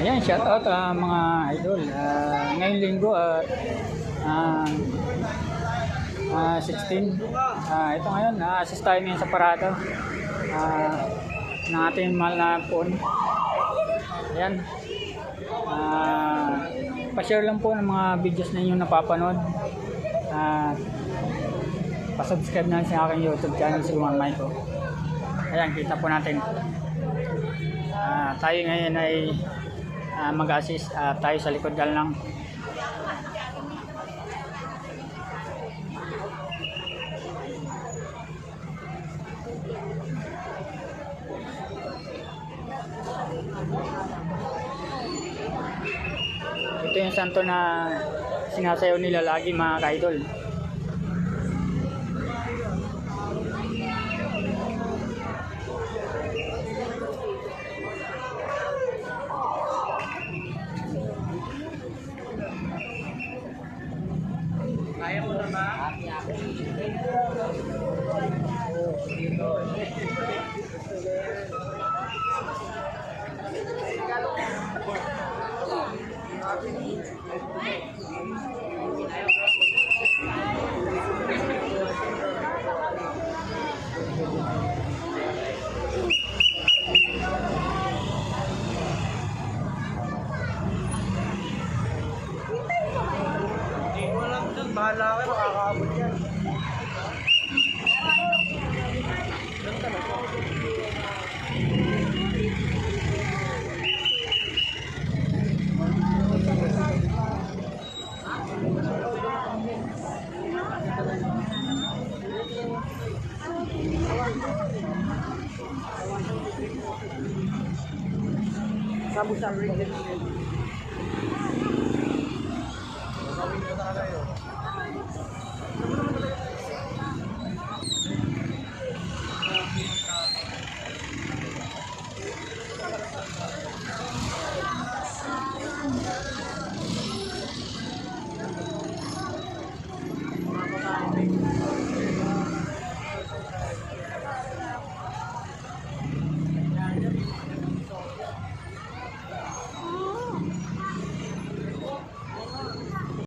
Ayan, shout out mga idol. Ngayong linggo at 16. Ito ngayon, assist tayo ngayon sa parada ng ating mahal na phone. Ayan. Pa-share lang po ng mga videos na inyong napapanood. Pa-subscribe na sa aking YouTube channel, si Juan Michael. Ayan, kita po natin. Tayo ngayon ay mag-assist tayo sa likod lang. Ito yung santo na sinasayaw nila lagi mga ka-idol. Kaya mo na ba? Bahala ka, makakaabot yan. Sabu-sabu rin. Sabu-sabu rin.